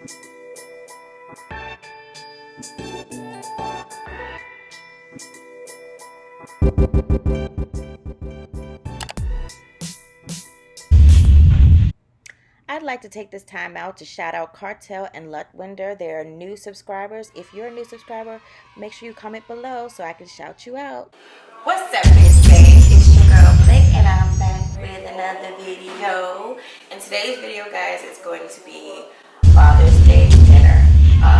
I'd like to take this time out to shout out Cartel and Lutwinder. They're new subscribers. If you're a new subscriber, make sure you comment below so I can shout you out. What's up, BINGE Baes? It's your girl Blake, and I'm back with another video. And today's video, guys, is going to be Father's Day dinner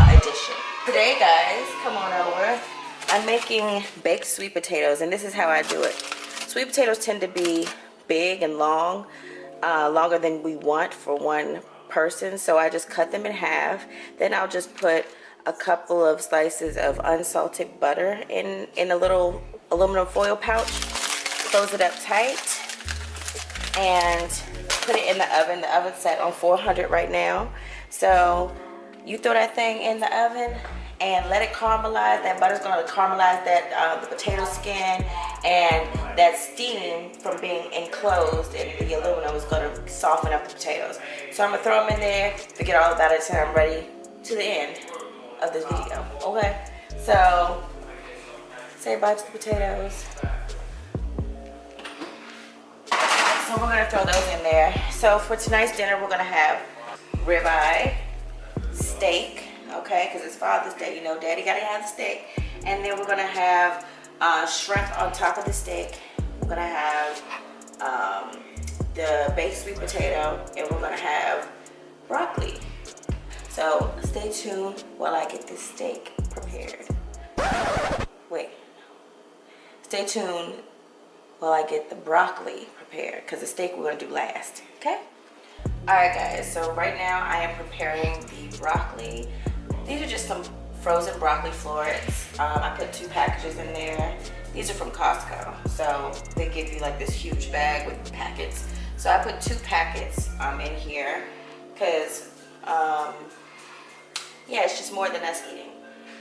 edition. Today, guys, come on over. I'm making baked sweet potatoes, and this is how I do it. Sweet potatoes tend to be big and long. Longer than we want for one person, so I just cut them in half. Then I'll just put a couple of slices of unsalted butter in a little aluminum foil pouch, close it up tight, and put it in the oven. The oven's set on 400 right now, so you throw that thing in the oven and let it caramelize. That butter's going to caramelize that the potato skin, and that steam from being enclosed in the aluminum is going to soften up the potatoes. So I'm going to throw them in there, forget all about it until I'm ready to the end of this video. Okay, so say bye to the potatoes. So we're going to throw those in there. So for tonight's dinner, we're going to have ribeye, steak, okay, because it's Father's Day, you know, Daddy gotta have the steak. And then we're gonna have shrimp on top of the steak. We're gonna have the baked sweet potato, and we're gonna have broccoli. So stay tuned while I get this steak prepared. Wait, stay tuned while I get the broccoli prepared, because the steak we're gonna do last, okay? Alright guys, so right now I am preparing the broccoli. These are just some frozen broccoli florets. I put 2 packages in there. These are from Costco, so they give you like this huge bag with packets. So I put 2 packets in here because yeah, it's just more than us eating.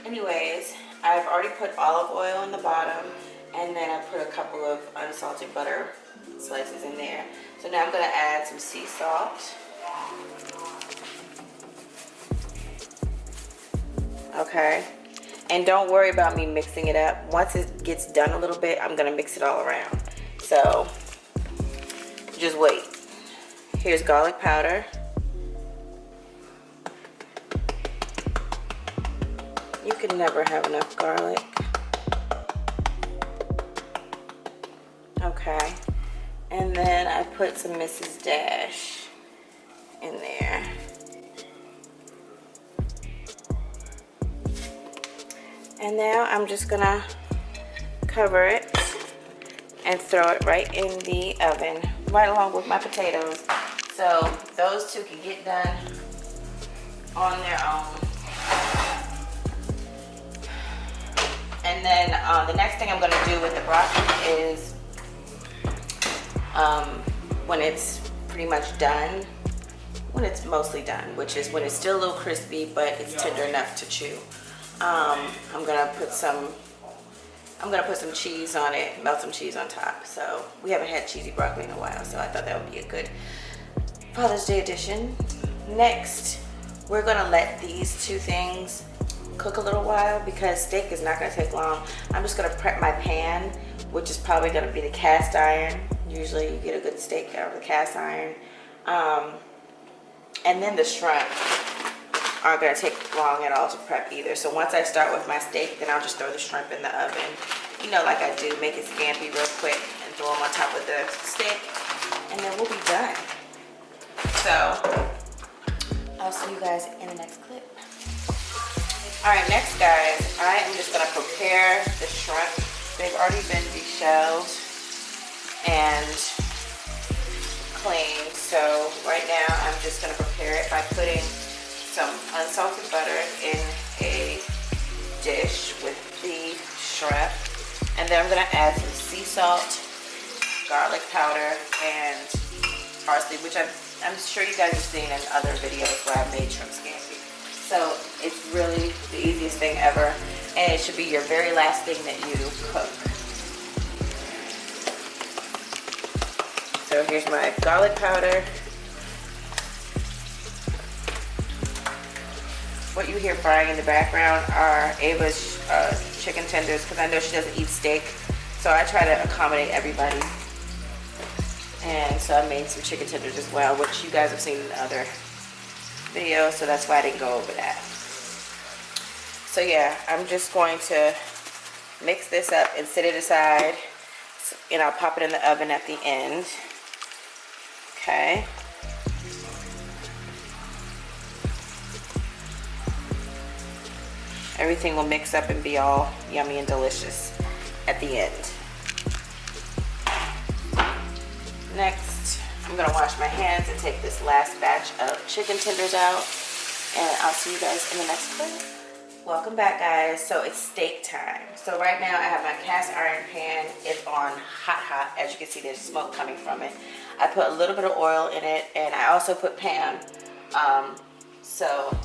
Anyways, I've already put olive oil in the bottom, and then I put a couple of unsalted butter slices in there. So now I'm going to add some sea salt. Okay, and don't worry about me mixing it up. Once it gets done a little bit, I'm gonna mix it all around. So just wait. Here's garlic powder. You can never have enough garlic. Okay, and then I put some Mrs. Dash in there. And now I'm just gonna cover it and throw it right in the oven, right along with my potatoes. So those 2 can get done on their own. And then the next thing I'm gonna do with the broccoli is when it's pretty much done, when it's mostly done, which is when it's still a little crispy, but it's tender enough to chew. I'm gonna put some cheese on it, melt some cheese on top. So we haven't had cheesy broccoli in a while, so I thought that would be a good Father's Day edition. Next, we're gonna let these 2 things cook a little while because steak is not gonna take long. I'm just gonna prep my pan, which is probably gonna be the cast iron. Usually you get a good steak out of the cast iron. And then the shrimp aren't going to take long at all to prep either. So once I start with my steak, then I'll just throw the shrimp in the oven. You know, like I do, make it scampi real quick and throw them on top of the steak, and then we'll be done. So I'll see you guys in the next clip. Alright, next guys, I am just going to prepare the shrimp. They've already been deshelled and cleaned. So right now I'm just going to prepare it by putting some unsalted butter in a dish with the shrimp, and then I'm going to add some sea salt, garlic powder, and parsley, which I'm sure you guys have seen in other videos where I've made shrimp scampi. So it's really the easiest thing ever, and it should be your very last thing that you cook. So here's my garlic powder. What you hear frying in the background are Ava's chicken tenders, because I know she doesn't eat steak. So I try to accommodate everybody. And so I made some chicken tenders as well, which you guys have seen in the other video, so that's why I didn't go over that. So yeah, I'm just going to mix this up and set it aside, and I'll pop it in the oven at the end. Okay. Everything will mix up and be all yummy and delicious at the end. Next, I'm gonna wash my hands and take this last batch of chicken tenders out, and I'll see you guys in the next clip. Welcome back, guys. So it's steak time. So right now I have my cast iron pan. It's on hot. As you can see, there's smoke coming from it. I put a little bit of oil in it, and I also put Pam, so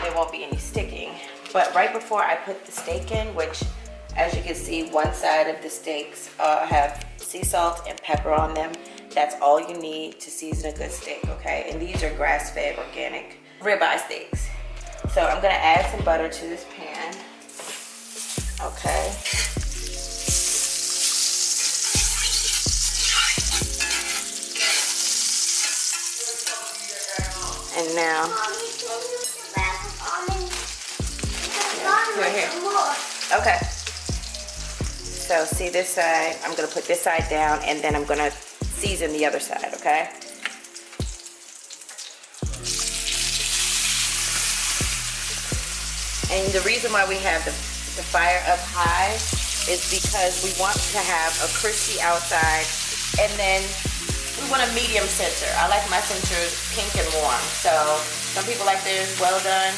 there won't be any sticking. But right before I put the steak in, which as you can see, one side of the steaks have sea salt and pepper on them. That's all you need to season a good steak, okay? And these are grass-fed organic ribeye steaks. So I'm gonna add some butter to this pan, okay? And now, here. Okay. So see this side, I'm gonna put this side down, and then I'm gonna season the other side, okay? And the reason why we have the fire up high is because we want to have a crispy outside, and then we want a medium center. I like my centers pink and warm. So some people like theirs well done.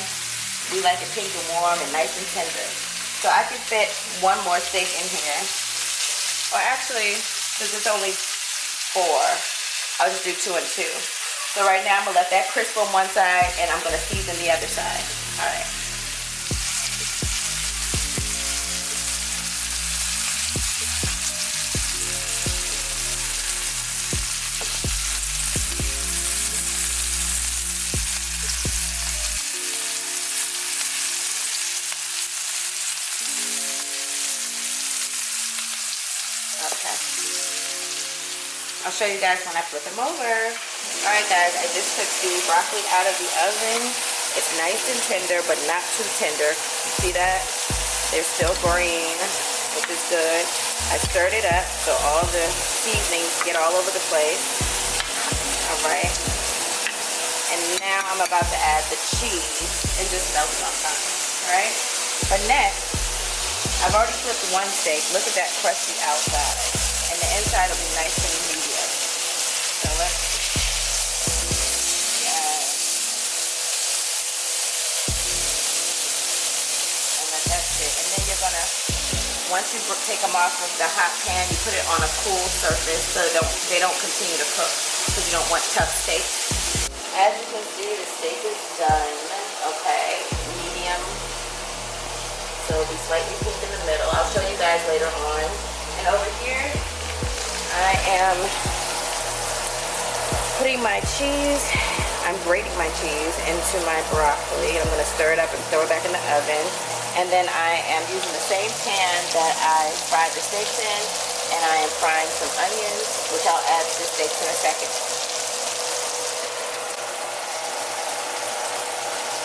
We like it pink and warm and nice and tender. So I can fit one more steak in here. Or actually, since it's only 4, I'll just do 2 and 2. So right now I'm gonna let that crisp on one side, and I'm gonna season the other side. All right. Okay. I'll show you guys when I flip them over. Alright guys, I just took the broccoli out of the oven. It's nice and tender, but not too tender. See that? They're still green, which is good. I stirred it up so all the seasonings get all over the place. Alright. And now I'm about to add the cheese and just melt it on top. Alright? But next, I've already flipped one steak. Look at that crusty outside. And the inside will be nice and medium. So let's, and that's it. And then you're gonna, once you take them off of the hot pan, you put it on a cool surface so they don't continue to cook, because you don't want tough steak. As you can see, the steak is done. Okay, medium. So it'll be slightly pink in the middle. I'll show you guys later on. And over here, I am putting my cheese. I'm grating my cheese into my broccoli. I'm gonna stir it up and throw it back in the oven. And then I am using the same pan that I fried the steaks in, and I am frying some onions, which I'll add to the steaks in a second.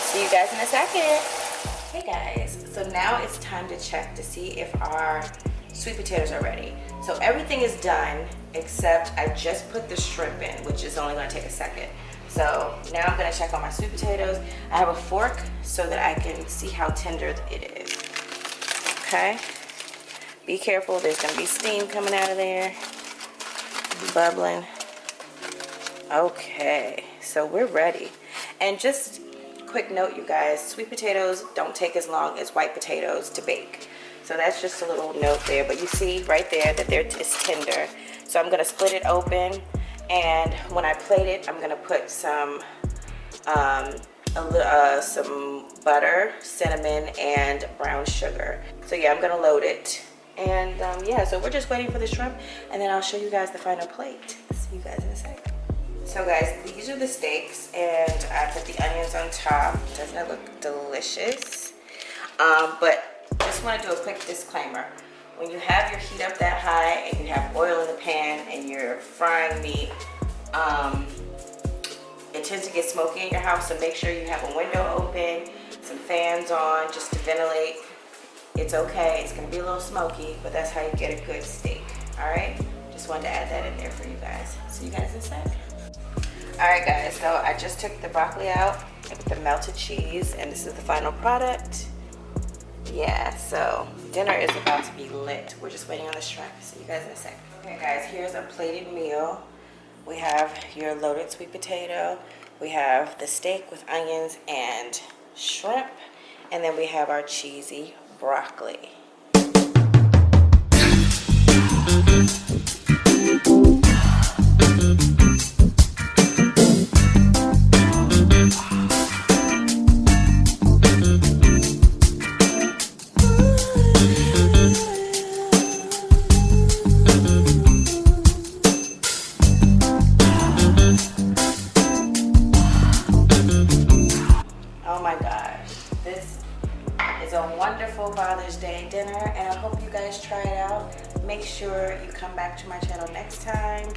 See you guys in a second. Hey guys, so now it's time to check to see if our sweet potatoes are ready. So everything is done except I just put the shrimp in, which is only gonna take a second. So now I'm gonna check on my sweet potatoes. I have a fork so that I can see how tender it is. Okay, be careful, there's gonna be steam coming out of there, bubbling. Okay, so we're ready. And just quick note, you guys, sweet potatoes don't take as long as white potatoes to bake. So that's just a little note there. But you see right there that it's tender. So I'm gonna split it open, and when I plate it, I'm gonna put some butter, cinnamon, and brown sugar. So yeah, I'm gonna load it. And yeah, so we're just waiting for the shrimp, and then I'll show you guys the final plate. See you guys in a second. So So guys, these are the steaks, and I put the onions on top. Doesn't it look delicious? But just want to do a quick disclaimer. When you have your heat up that high and you have oil in the pan and you're frying meat, it tends to get smoky in your house, so make sure you have a window open, some fans on just to ventilate. It's okay, it's gonna be a little smoky, but that's how you get a good steak, all right? Just wanted to add that in there for you guys. See you guys in a sec. All right guys, so I just took the broccoli out with the melted cheese, and this is the final product. Yeah, so dinner is about to be lit. We're just waiting on the strap. See you guys in a sec. Okay guys, here's a plated meal. We have your loaded sweet potato. We have the steak with onions and shrimp. And then we have our cheesy broccoli. Oh my gosh, this is a wonderful Father's Day dinner, and I hope you guys try it out. Make sure you come back to my channel next time.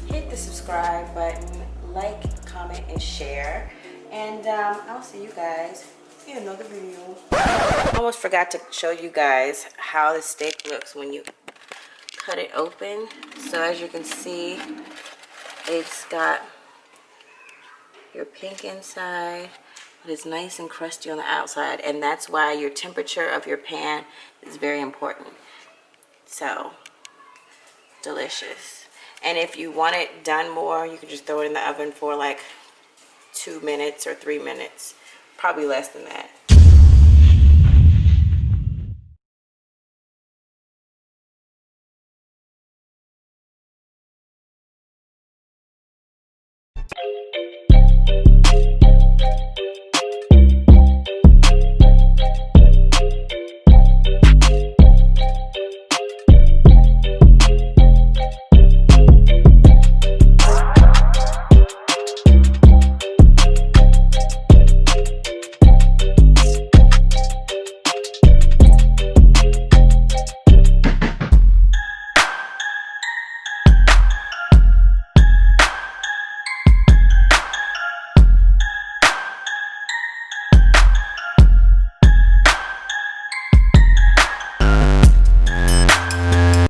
Hit the subscribe button, like, comment, and share. And I'll see you guys in another video. Almost forgot to show you guys how the steak looks when you cut it open. So as you can see, it's got your pink inside, but it's nice and crusty on the outside, and that's why your temperature of your pan is very important. So delicious. And if you want it done more, you can just throw it in the oven for like 2 minutes or 3 minutes, probably less than that.